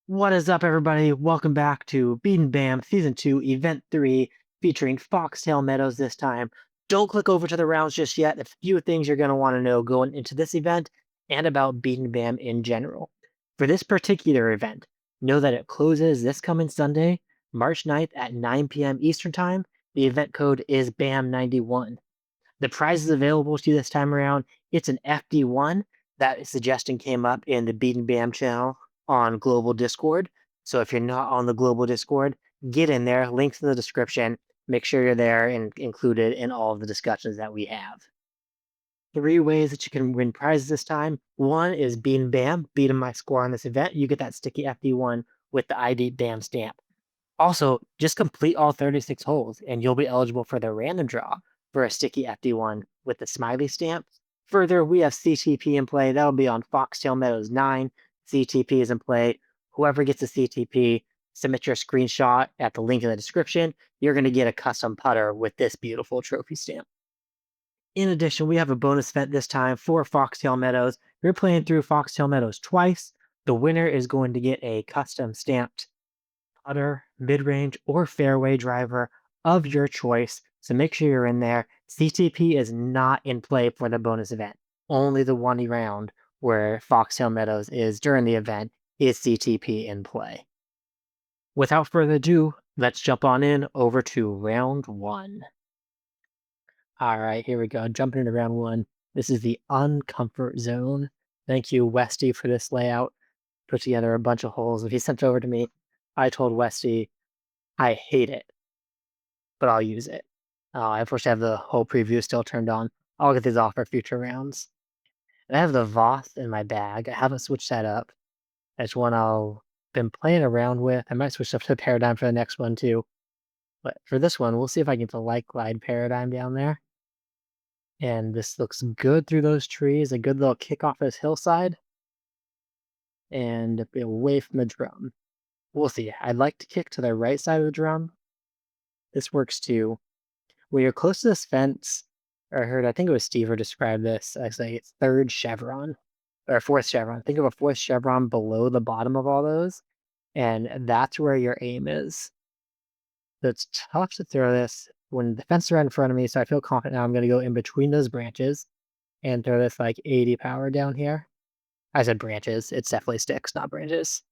What is up, everybody? Welcome back to Beat and Bam Season 2, Event 3, featuring Foxtail Meadows this time. Don't click over to the rounds just yet. A few things you're going to want to know going into this event and about Beat and Bam in general. For this particular event, know that it closes this coming Sunday, March 9th at 9 p.m. Eastern Time. The event code is BAM91. The prizes available to you this time around, it's an FD1. That suggestion came up in the Beat and Bam channel on global Discord. So if you're not on the global Discord, get in there. Links in the description. Make sure you're there and included in all of the discussions that we have. 3 ways that you can win prizes this time. One is Beat and Bam, beating my score on this event. You get that sticky FD1 with the ID BAM stamp. Also, just complete all 36 holes, and you'll be eligible for the random draw for a sticky FD1 with the smiley stamp. Further, we have CTP in play. That'll be on Foxtail Meadows 9. CTP is in play. Whoever gets a CTP, submit your screenshot at the link in the description. You're going to get a custom putter with this beautiful trophy stamp. In addition, we have a bonus event this time for Foxtail Meadows. You're playing through Foxtail Meadows twice. The winner is going to get a custom stamped putter, mid-range, or fairway driver of your choice. So make sure you're in there. CTP is not in play for the bonus event. Only the one round where Foxtail Meadows is during the event is CTP in play. Without further ado, let's jump on in over to round 1. All right, here we go. Jumping into round 1. This is the uncomfort zone. Thank you, Westy, for this layout. Put together a bunch of holes. If he sent it over to me, I told Westy, I hate it, but I'll use it. I unfortunately have the whole preview still turned on. I'll get these off for future rounds. And I have the Voth in my bag. I haven't switched that up. That's one I've been playing around with. I might switch up to Paradigm for the next one too. But for this one, we'll see if I can get the Light Glide Paradigm down there. And this looks good through those trees. A good little kick off this hillside. And away from the drum. We'll see. I'd like to kick to the right side of the drum. This works too. When you're close to this fence, I think it was Steve who described this as a third chevron or fourth chevron. Think of a fourth chevron below the bottom of all those, and that's where your aim is. So it's tough to throw this when the fence is right in front of me, so I feel confident now I'm going to go in between those branches and throw this like 80 power down here. I said branches. It's definitely sticks, not branches.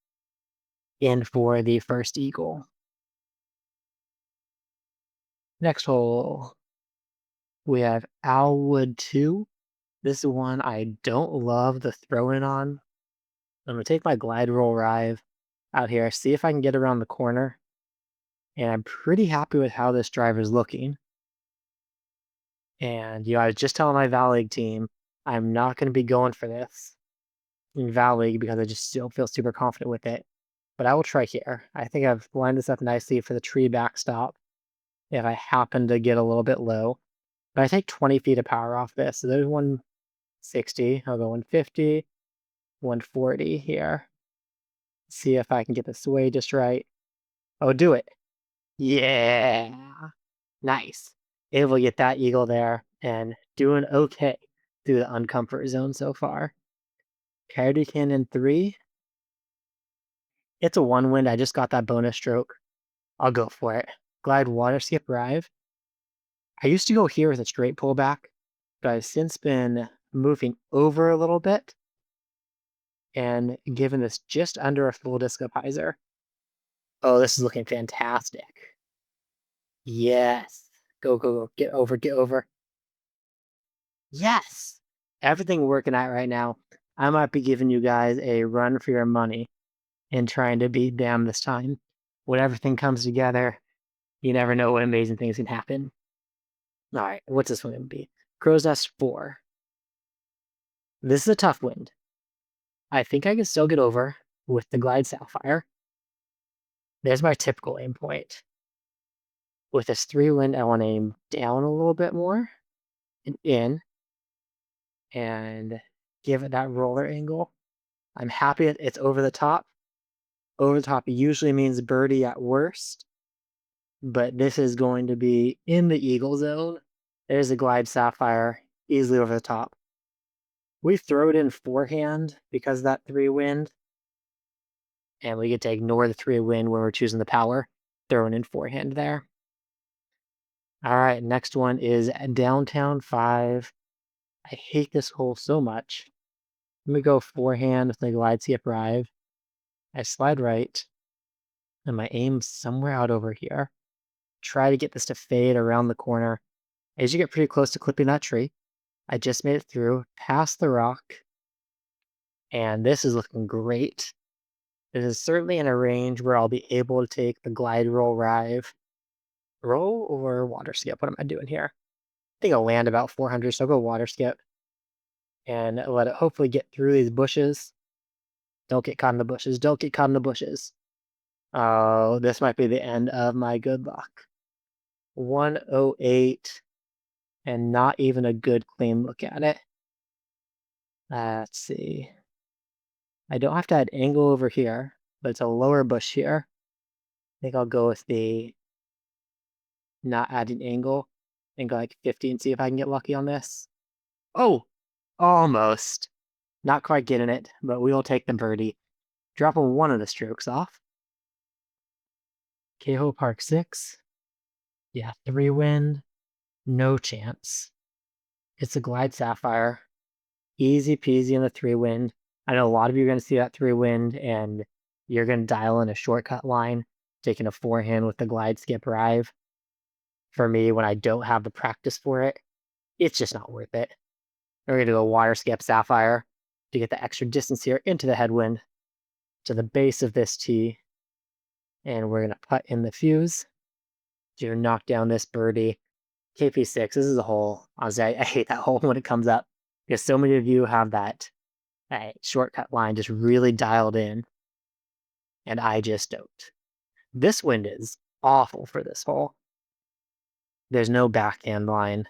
In for the first eagle. Next hole, we have Owlwood 2. This is one I don't love the throw-in on. I'm going to take my glide roll drive out here, see if I can get around the corner. And I'm pretty happy with how this driver is looking. And, I was just telling my Val League team, I'm not going to be going for this in Val League because I just still feel super confident with it. But I will try here. I think I've lined this up nicely for the tree backstop if I happen to get a little bit low. But I take 20 feet of power off this. So there's 160. I'll go 150, 140 here. See if I can get the sway just right. Oh, do it. Yeah. Nice. Able to get that eagle there and doing okay through the uncomfort zone so far. Coyote Canyon 3. It's a 1-wind. I just got that bonus stroke. I'll go for it. Glide water skip drive. I used to go here with a straight pullback, but I've since been moving over a little bit and given this just under a full disc of hyzer. Oh, this is looking fantastic. Yes. Go, go, go. Get over, get over. Yes. Everything working out right now. I might be giving you guys a run for your money and trying to beat Bam this time. When everything comes together, you never know what amazing things can happen. All right, what's this one going to be? Crow's Nest 4. This is a tough wind. I think I can still get over with the Glide Sapphire. There's my typical aim point. With this 3-wind, I want to aim down a little bit more and in and give it that roller angle. I'm happy it's over the top. Over the top usually means birdie at worst, but this is going to be in the eagle zone. There's a Glide Sapphire, easily over the top. We throw it in forehand because of that 3-wind. And we get to ignore the 3 wind when we're choosing the power, throwing in forehand there. All right, next one is downtown 5. I hate this hole so much. Let me go forehand with the glide skip drive. I slide right, and my aim's somewhere out over here. Try to get this to fade around the corner. As you get pretty close to clipping that tree, I just made it through, past the rock, and this is looking great. This is certainly in a range where I'll be able to take the glide roll rive. Roll or water skip? What am I doing here? I think I'll land about 400, so I'll go water skip and let it hopefully get through these bushes. Don't get caught in the bushes. Don't get caught in the bushes. Oh, this might be the end of my good luck. 108 and not even a good clean look at it. Let's see. I don't have to add angle over here, but it's a lower bush here. I think I'll go with the not adding angle and go like 50 and see if I can get lucky on this. Oh, almost. Not quite getting it, but we will take the birdie. Dropping one of the strokes off. Keho Park 6. Yeah, 3 wind. No chance. It's a glide sapphire. Easy peasy in the 3 wind. I know a lot of you are going to see that 3 wind and you're going to dial in a shortcut line, taking a forehand with the glide skip drive. For me, when I don't have the practice for it, it's just not worth it. We're going to go water skip sapphire to get the extra distance here into the headwind to the base of this tee. And we're going to putt in the fuse to knock down this birdie. KP6, this is a hole. Honestly, I hate that hole when it comes up because so many of you have that shortcut line just really dialed in, and I just don't. This wind is awful for this hole. There's no backhand line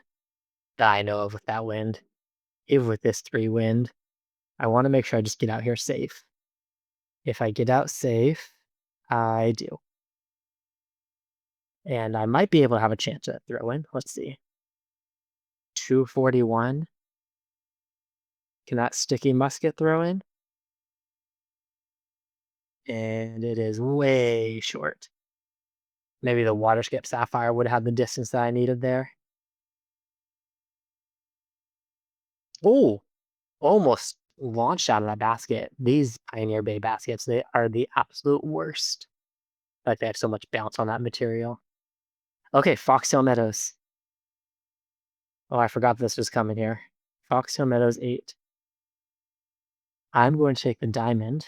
that I know of with that wind. Even with this 3 wind, I want to make sure I just get out here safe. If I get out safe, I do. And I might be able to have a chance at throw in. Let's see. 241. Can that sticky musket throw in? And it is way short. Maybe the water skip sapphire would have the distance that I needed there. Oh, almost launched out of that basket. These Pioneer Bay baskets, they are the absolute worst. Like they have so much bounce on that material. Okay, Foxtail Meadows. Oh, I forgot this was coming here. Foxtail Meadows 8. I'm going to take the diamond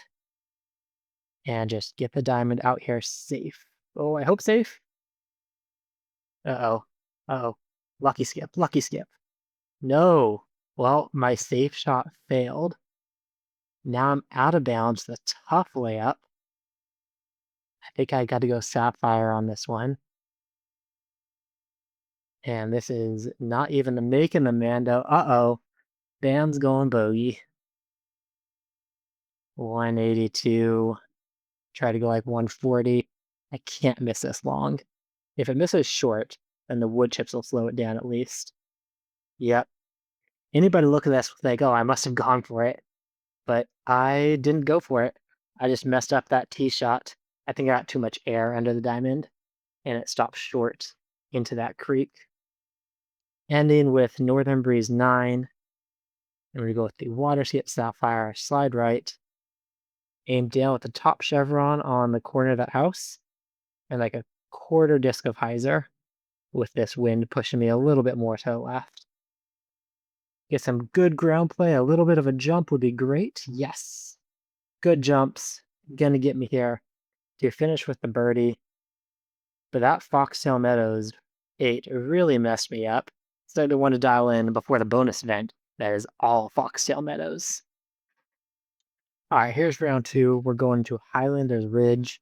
and just get the diamond out here safe. Oh, I hope safe. Uh-oh. Uh-oh. Lucky skip. Lucky skip. No. Well, my safe shot failed. Now I'm out of bounds. The tough layup. I think I got to go sapphire on this one. And this is not even the making the Mando. Uh-oh. Bam's going bogey. 182. Try to go like 140. I can't miss this long. If it misses short, then the wood chips will slow it down at least. Yep. Anybody look at this will think, oh, I must have gone for it. But I didn't go for it. I just messed up that tee shot. I think I got too much air under the diamond, and it stopped short into that creek. Ending with Northern Breeze 9. And we're going to go with the water skip sapphire, slide right, aim down with the top chevron on the corner of that house, and like a quarter disc of hyzer with this wind pushing me a little bit more to the left. Get some good ground play. A little bit of a jump would be great. Yes. Good jumps. Gonna get me here to finish with the birdie. But that Foxtail Meadows 8 really messed me up. So I want to dial in before the bonus event. That is all Foxtail Meadows. All right, here's round 2. We're going to Highlanders Ridge.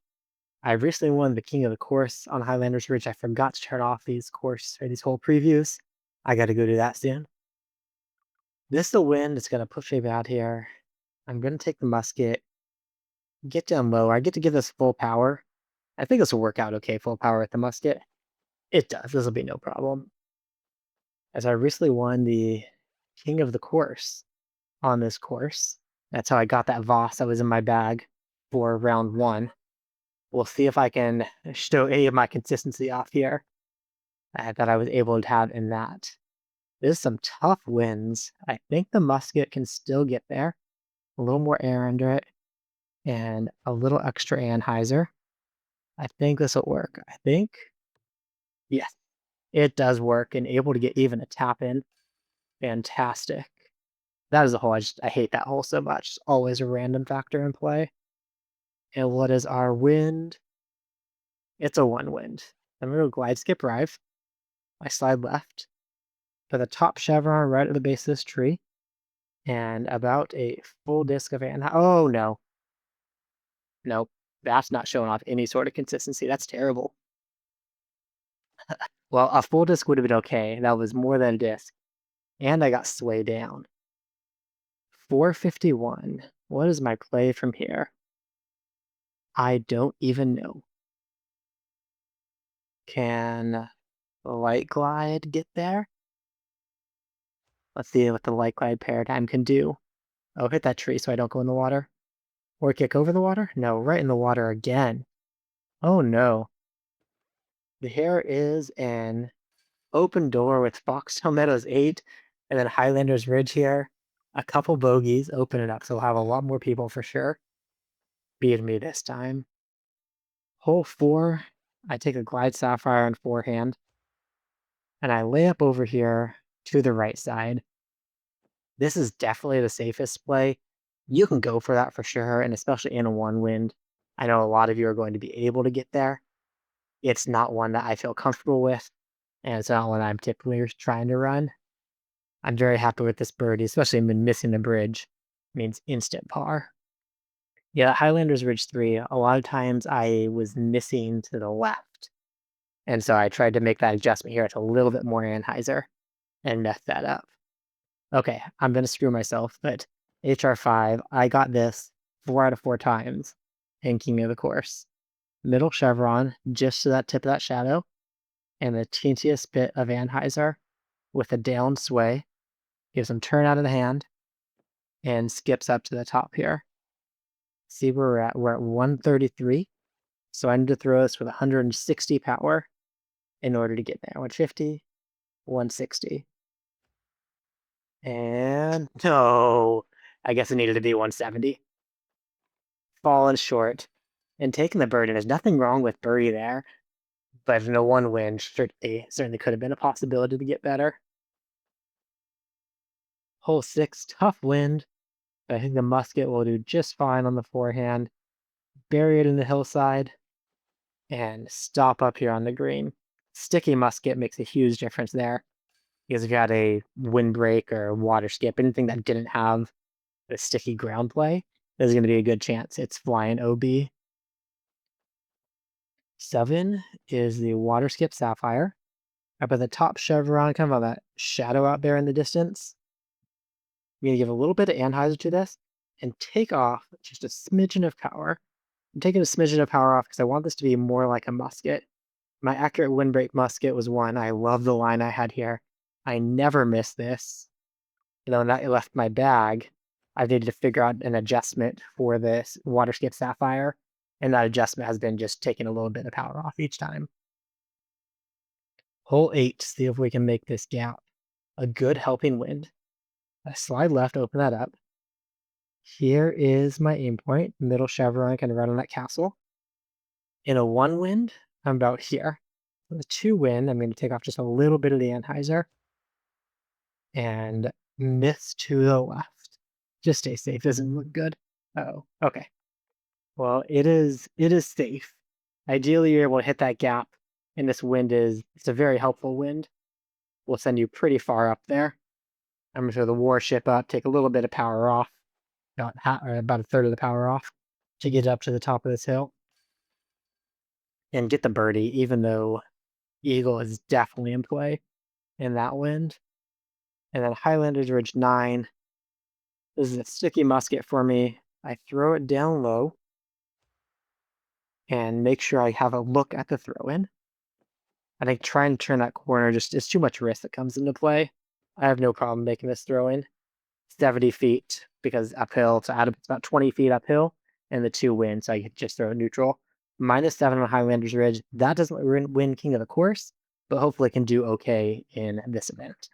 I recently won the King of the Course on Highlanders Ridge. I forgot to turn off these whole previews. I got to go do that soon. This is the wind. It's going to push me out here. I'm going to take the musket, get down lower. I get to give this full power. I think this will work out okay, full power with the musket. It does. This will be no problem. As I recently won the King of the Course on this course. That's how I got that Voss that was in my bag. for round 1. We'll see if I can show any of my consistency off here that I was able to have in that. There's some tough winds. I think the musket can still get there. A little more air under it and a little extra anhyzer. I think this will work. I think, yes, it does work and able to get even a tap in. Fantastic. That is a hole. I hate that hole so much. It's always a random factor in play. And what is our wind? It's a 1 wind. I'm going to glide skip right. I slide left. For the top chevron right at the base of this tree. And about a full disc of oh no. Nope. That's not showing off any sort of consistency. That's terrible. Well, a full disc would have been okay. That was more than a disc. And I got sway down. 451. What is my play from here? I don't even know. Can the light glide get there? Let's see what the light glide paradigm can do. Oh, hit that tree so I don't go in the water. Or kick over the water? No, right in the water again. Oh no. Here is an open door with Foxtail Meadows 8 and then Highlander's Ridge here. A couple bogeys open it up, so we'll have a lot more people for sure. Beat me this time. Hole 4, I take a glide sapphire on forehand. And I lay up over here to the right side. This is definitely the safest play. You can go for that for sure, and especially in a 1 wind. I know a lot of you are going to be able to get there. It's not one that I feel comfortable with, and it's not one I'm typically trying to run. I'm very happy with this birdie, especially been missing the bridge. It means instant par. Yeah, Highlander's Ridge 3, a lot of times I was missing to the left. And so I tried to make that adjustment here. It's a little bit more anhyzer and mess that up. Okay, I'm going to screw myself, but HR5, I got this 4 out of 4 times in King of the Course. Middle chevron, just to that tip of that shadow, and the teensiest bit of anhyzer with a down sway, gives them turn out of the hand, and skips up to the top here. See where we're at? We're at 133, so I need to throw this with 160 power in order to get there. 150, 160. And no, I guess it needed to be 170. Falling short. And taking the birdie, there's nothing wrong with birdie there. But in a 1 win, certainly could have been a possibility to get better. Hole 6, tough wind. But I think the musket will do just fine on the forehand. Bury it in the hillside. And stop up here on the green. Sticky musket makes a huge difference there. Because if you had a windbreak or water skip, anything that didn't have a sticky ground play, there's going to be a good chance it's flying OB. 7 is the water skip sapphire. Up at the top chevron, kind of on that shadow out there in the distance. I'm going to give a little bit of anhyzer to this and take off just a smidgen of power. I'm taking a smidgen of power off because I want this to be more like a musket. My accurate windbreak musket was 1. I love the line I had here. I never miss this. You know, that left my bag. I needed to figure out an adjustment for this water skip sapphire, and that adjustment has been just taking a little bit of power off each time. Hole 8, see if we can make this gap a good helping wind. I slide left, open that up. Here is my aim point, middle chevron, can run on that castle. In a 1 wind, I'm about here. For the 2 wind, I'm going to take off just a little bit of the anhyzer and miss to the left. Just stay safe. Doesn't look good. Oh, okay. Well, it is safe. Ideally, you're able to hit that gap, and this wind it's a very helpful wind. Will send you pretty far up there. I'm going to throw the warship up, take a little bit of power off, about a third of the power off, to get up to the top of this hill. And get the birdie, even though Eagle is definitely in play in that wind. And then Highlander's Ridge 9. This is a sticky musket for me. I throw it down low and make sure I have a look at the throw-in. I think trying to turn that corner it's too much risk that comes into play. I have no problem making this throw-in. 70 feet because uphill, so it's about 20 feet uphill, and the 2 wind, so I could just throw neutral. -7 on Highlander's Ridge. That doesn't win King of the Course, but hopefully can do okay in this event.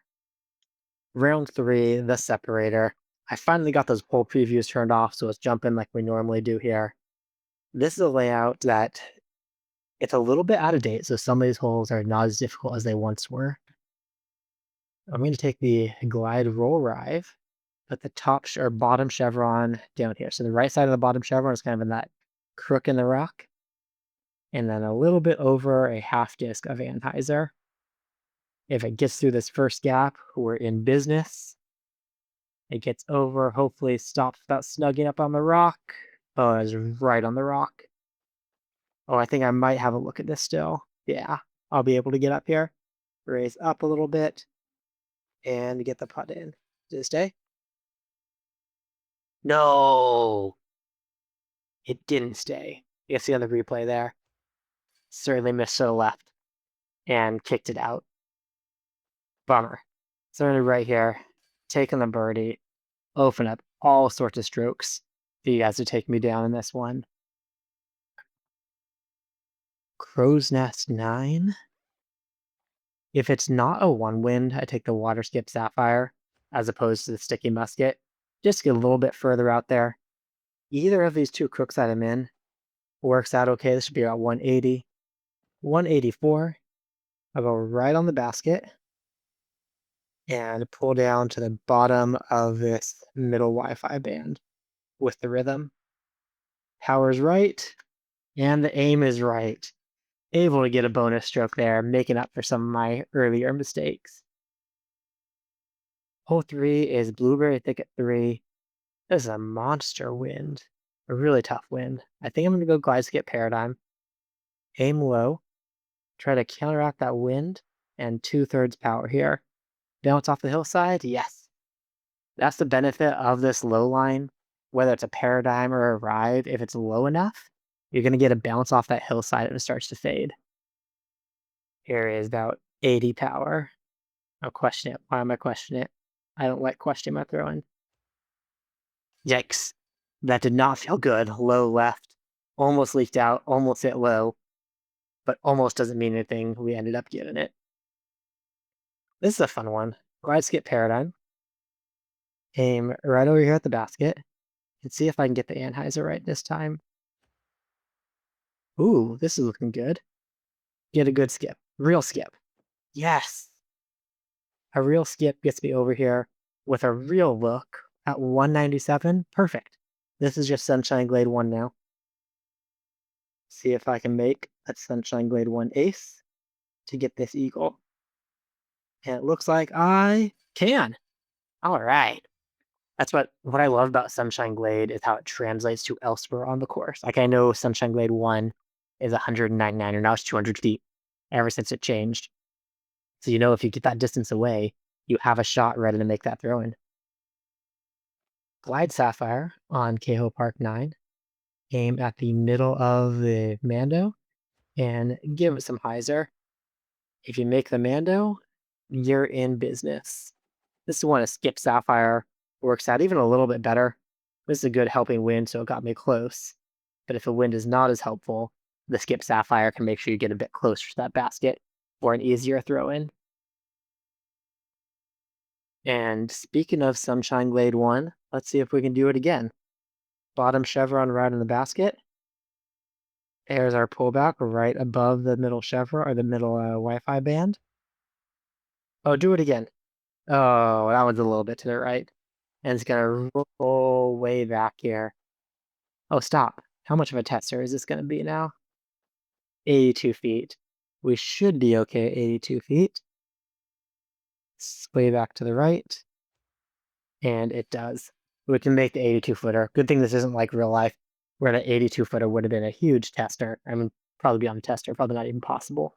Round 3, the separator. I finally got those poll previews turned off, so let's jump in like we normally do here. This is a layout that it's a little bit out of date, so some of these holes are not as difficult as they once were. I'm going to take the glide roll rive, put the top or bottom chevron down here. So the right side of the bottom chevron is kind of in that crook in the rock, and then a little bit over a half disc of Anheuser. If it gets through this first gap, we're in business. It gets over, hopefully stops without snugging up on the rock. Oh, it's right on the rock. Oh, I think I might have a look at this still. Yeah, I'll be able to get up here, raise up a little bit, and get the putt in. Did it stay? No, it didn't stay. You can see on the replay there. Certainly missed to the left and kicked it out. Bummer. Certainly right here, taking the birdie, open up all sorts of strokes for you guys to take me down in this one. Crow's Nest 9. If it's not a 1 wind, I take the Water Skip Sapphire as opposed to the Sticky Musket. Just get a little bit further out there. Either of these 2 crooks that I'm in works out okay. This should be about 180. 184. I'll go right on the basket and pull down to the bottom of this middle Wi-Fi band with the rhythm. Power's right, and the aim is right. Able to get a bonus stroke there, making up for some of my earlier mistakes. Hole 3 is Blueberry Thicket 3. This is a monster wind. A really tough wind. I think I'm going to go Glide Skip Paradigm. Aim low. Try to counteract that wind. And 2/3 power here. Bounce off the hillside? Yes. That's the benefit of this low line. Whether it's a Paradigm or a Rive, if it's low enough, you're going to get a bounce off that hillside and it starts to fade. Here is about 80 power. I'll question it. Why am I questioning it? I don't like questioning my throwing. Yikes. That did not feel good. Low left. Almost leaked out. Almost hit low. But almost doesn't mean anything. We ended up getting it. This is a fun one. Glide Skip Paradigm. Aim right over here at the basket. And see if I can get the Anheuser right this time. Ooh, this is looking good. Get a good skip. Real skip. Yes. A real skip gets me over here with a real look at 197. Perfect. This is just Sunshine Glade 1 now. See if I can make a Sunshine Glade 1 ace to get this eagle. And it looks like I can. All right. That's what I love about Sunshine Glade is how it translates to elsewhere on the course. Like I know Sunshine Glade 1 is 199, and now it's 200 feet ever since it changed. So you know if you get that distance away, you have a shot ready to make that throw in. Glide Sapphire on Cahill Park 9. Aim at the middle of the Mando and give it some hyzer. If you make the Mando, you're in business. This is one a Skip Sapphire works out even a little bit better. This is a good helping wind, so it got me close. But if the wind is not as helpful, the Skip Sapphire can make sure you get a bit closer to that basket for an easier throw in. And speaking of Sunshine Glade 1, let's see if we can do it again. Bottom chevron right in the basket. There's our pullback right above the middle chevron or the middle Wi-Fi band. Oh, do it again. Oh, that one's a little bit to the right. And it's going to roll way back here. Oh, stop. How much of a tester is this going to be now? 82 feet. We should be okay at 82 feet. Sway back to the right. And it does. We can make the 82-footer. Good thing this isn't like real life, where the 82-footer would have been a huge tester. I mean, probably beyond tester, probably not even possible.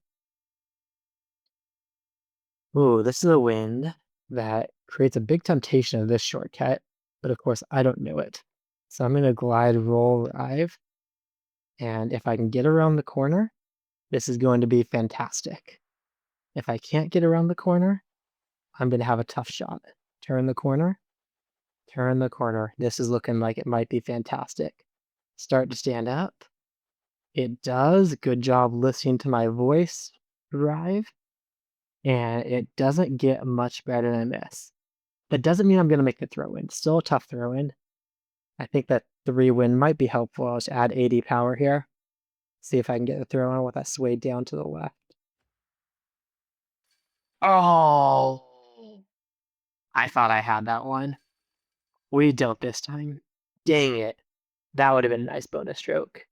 Ooh, this is a wind that creates a big temptation of this shortcut, but of course I don't know it. So I'm going to glide roll rive, and if I can get around the corner, this is going to be fantastic. If I can't get around the corner, I'm going to have a tough shot. Turn the corner. Turn the corner. This is looking like it might be fantastic. start to stand up. It does. Good job listening to my voice drive. And it doesn't get much better than this. That doesn't mean I'm going to make the throw in. Still a tough throw in. I think that 3 win might be helpful. I'll just add 80 power here. See if I can get the throw in with that sway down to the left. Oh! I thought I had that one. We don't this time. Dang it. That would have been a nice bonus stroke.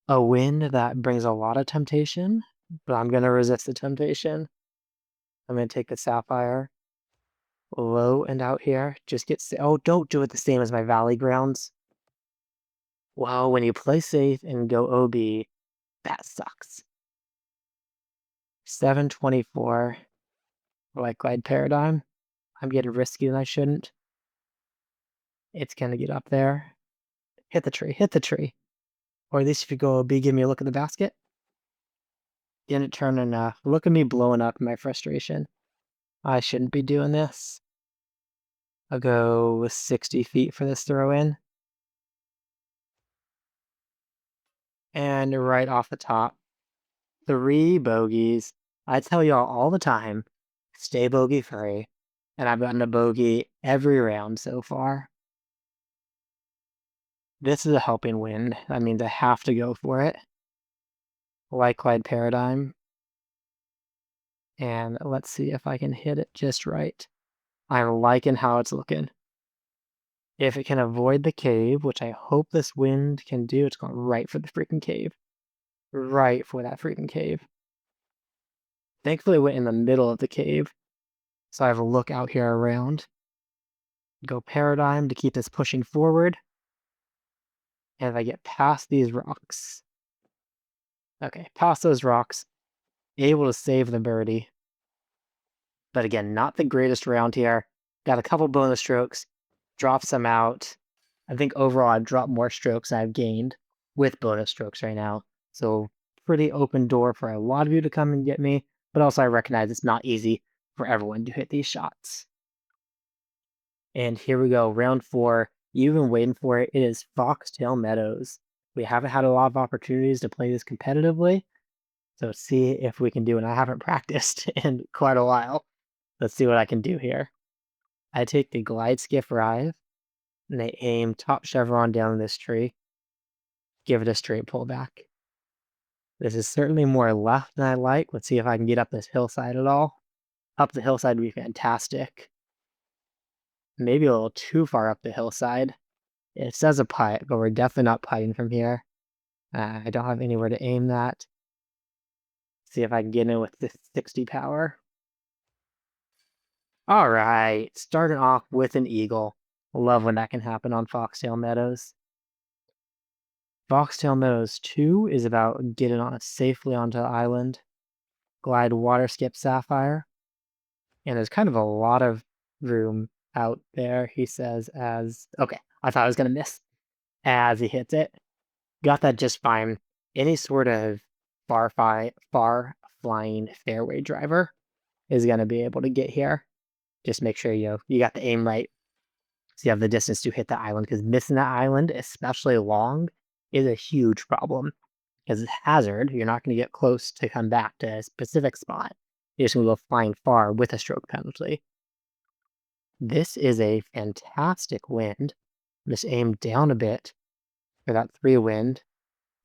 A win that brings a lot of temptation, but I'm going to resist the temptation. I'm going to take the sapphire. Low and out here. Just get... Oh, don't do it the same as my valley grounds. Well, when you play safe and go OB, that sucks. 724. Like Glide Paradigm. I'm getting risky and I shouldn't. It's going to get up there. Hit the tree. Hit the tree. Or at least if you go OB, give me a look at the basket. Didn't turn enough. Look at me blowing up in my frustration. I shouldn't be doing this. I'll go with 60 feet for this throw in. And right off the top, 3 bogeys. I tell y'all all the time, stay bogey free. And I've gotten a bogey every round so far. This is a helping win. That means I have to go for it. Like Glide Paradigm. And let's see if I can hit it just right. I'm liking how it's looking. If it can avoid the cave, which I hope this wind can do, it's going right for the freaking cave. Right for that freaking cave. Thankfully, it went in the middle of the cave, so I have a look out here around. Go Paradigm to keep this pushing forward. And if I get past these rocks... Okay, past those rocks, able to save the birdie. But again, not the greatest round here. Got a couple bonus strokes, dropped some out. I think overall I've dropped more strokes than I've gained with bonus strokes right now. So pretty open door for a lot of you to come and get me. But also I recognize it's not easy for everyone to hit these shots. And here we go, round 4. You've been waiting for it. It is Foxtail Meadows. We haven't had a lot of opportunities to play this competitively. So let's see if we can do it. I haven't practiced in quite a while. Let's see what I can do here. I take the glide skiff rive, and I aim top chevron down this tree. Give it a straight pullback. This is certainly more left than I like. Let's see if I can get up this hillside at all. Up the hillside would be fantastic. Maybe a little too far up the hillside. It says a putt, but we're definitely not putting from here. I don't have anywhere to aim that. See if I can get in with this 60 power. All right, starting off with an eagle. Love when that can happen on Foxtail Meadows. Foxtail Meadows 2 is about getting on safely onto the island. Glide water skip sapphire. And there's kind of a lot of room out there, he says, as... Okay, I thought I was going to miss. As he hits it. Got that just fine. Any sort of far flying fairway driver is going to be able to get here. Just make sure you got the aim right. So you have the distance to hit the island, because missing that island, especially long, is a huge problem. Because it's hazard, you're not going to get close to come back to a specific spot. You're just going to go flying far with a stroke penalty. This is a fantastic wind. Just aim down a bit for that 3 wind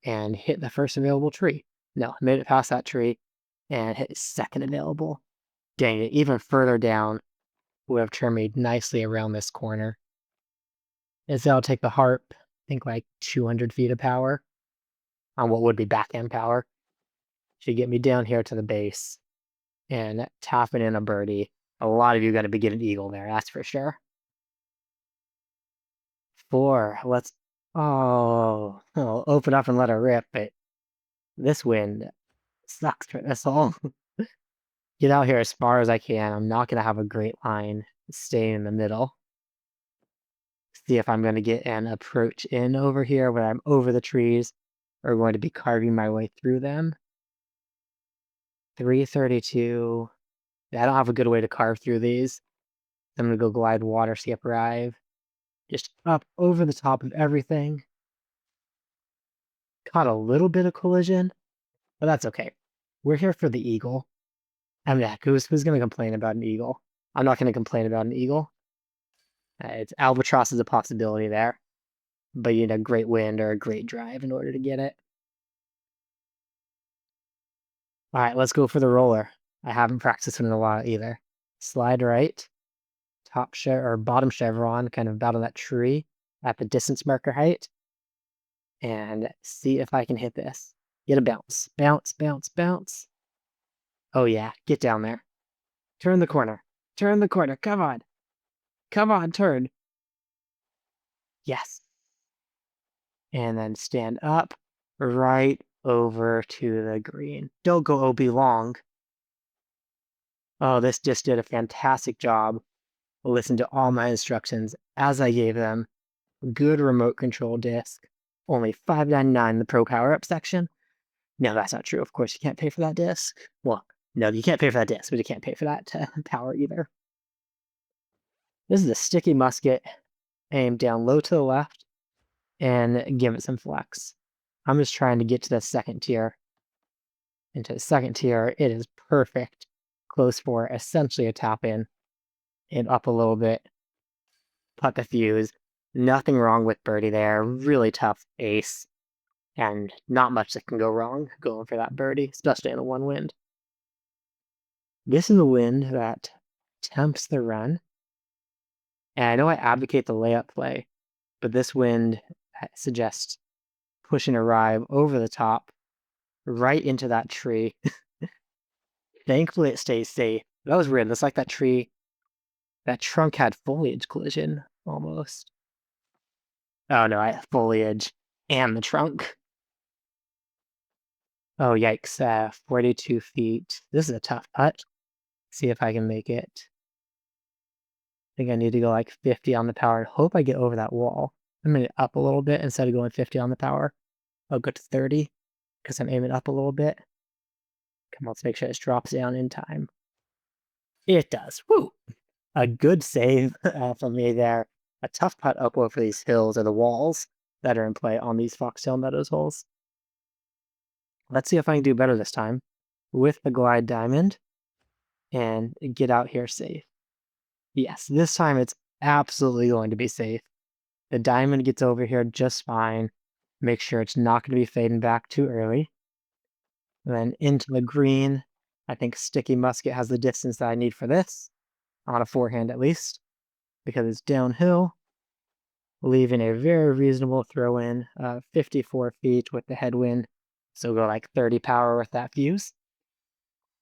and hit the first available tree. No, I made it past that tree and hit second available. Dang it, even further down would have turned me nicely around this corner. And so I'll take the harp, I think like 200 feet of power on what would be backhand power. Should get me down here to the base and tapping in a birdie. A lot of you got to be getting eagle there, that's for sure. 4, let's... Oh, I'll open up and let her rip, but this wind sucks for us all. Get out here as far as I can. I'm not going to have a great line. Stay in the middle. See if I'm going to get an approach in over here where I'm over the trees, or going to be carving my way through them. 332. I don't have a good way to carve through these. I'm going to go glide water skip rive Just up over the top of everything. Caught a little bit of collision, but that's okay. We're here for the eagle. I mean, heck, who's going to complain about an eagle? I'm not going to complain about an eagle. It's albatross is a possibility there, but you need a great wind or a great drive in order to get it. All right, let's go for the roller. I haven't practiced it in a while either. Slide right, bottom chevron, kind of about on that tree at the distance marker height, and see if I can hit this. Get a bounce, bounce, bounce, bounce. Oh yeah, get down there. Turn the corner. Turn the corner. Come on. Come on, turn. Yes. And then stand up right over to the green. Don't go OB long. Oh, this just did a fantastic job. Listen to all my instructions as I gave them. Good remote control disc. Only $5.99 in the Pro Power Up section. No, that's not true. Of course, you can't pay for that disc. Well, no, you can't pay for that disc, but you can't pay for that power either. This is a sticky musket. Aim down low to the left and give it some flex. I'm just trying to get to the second tier. Into the second tier, it is perfect. Close for essentially a tap in. And up a little bit. Putt the fuse. Nothing wrong with birdie there. Really tough ace. And not much that can go wrong going for that birdie, especially in a one wind. This is a wind that tempts the run. And I know I advocate the layup play, but this wind suggests pushing a drive over the top, right into that tree. Thankfully, it stays safe. That was weird. That's like that tree, that trunk had foliage collision almost. Oh no, I foliage and the trunk. Oh yikes! 42 feet. This is a tough putt. See if I can make it. I think I need to go like 50 on the power. Hope I get over that wall. I'm gonna up a little bit instead of going 50 on the power. I'll go to 30 because I'm aiming up a little bit. Come on, let's make sure this drops down in time. It does. Woo! A good save from me there. A tough putt up over these hills or the walls that are in play on these Foxtail Meadows holes. Let's see if I can do better this time with the glide diamond and get out here safe. Yes, this time it's absolutely going to be safe. The diamond gets over here just fine. Make sure it's not going to be fading back too early. And then into the green. I think Sticky Musket has the distance that I need for this, on a forehand at least, because it's downhill, leaving a very reasonable throw in, 54 feet with the headwind. So go like 30 power with that fuse.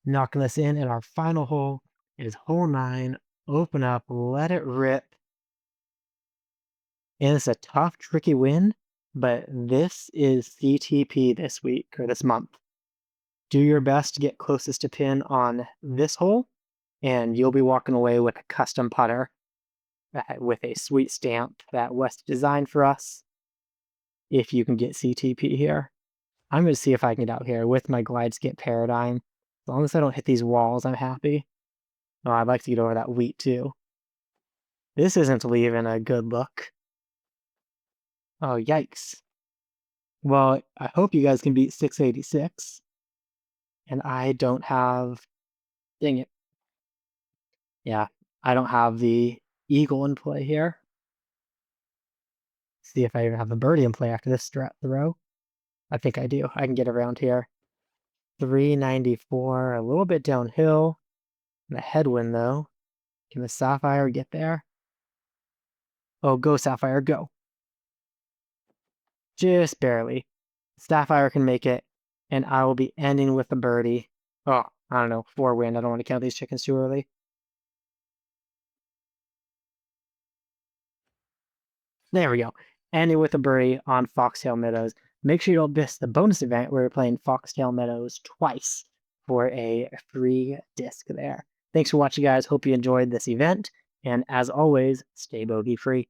Knocking this in, and our final hole is hole 9. Open up, let it rip. And it's a tough, tricky win, but this is CTP this week, or this month. Do your best to get closest to pin on this hole, and you'll be walking away with a custom putter with a sweet stamp that Wes designed for us. If you can get CTP here. I'm going to see if I can get out here with my glide skip paradigm. As long as I don't hit these walls, I'm happy. Oh, I'd like to get over that wheat too. This isn't leaving a good look. Oh, yikes. Well, I hope you guys can beat 686. And I don't have... Dang it. Yeah, I don't have the eagle in play here. See if I even have a birdie in play after this throw. I think I do. I can get around here. 394, a little bit downhill. And a headwind, though. Can the Sapphire get there? Oh, go, Sapphire, go. Just barely. Sapphire can make it, and I will be ending with a birdie. Oh, I don't know, 4 wind. I don't want to count these chickens too early. There we go. Ending with a birdie on Foxtail Meadows. Make sure you don't miss the bonus event where we're playing Foxtail Meadows twice for a free disc there. Thanks for watching, guys. Hope you enjoyed this event. And as always, stay bogey free.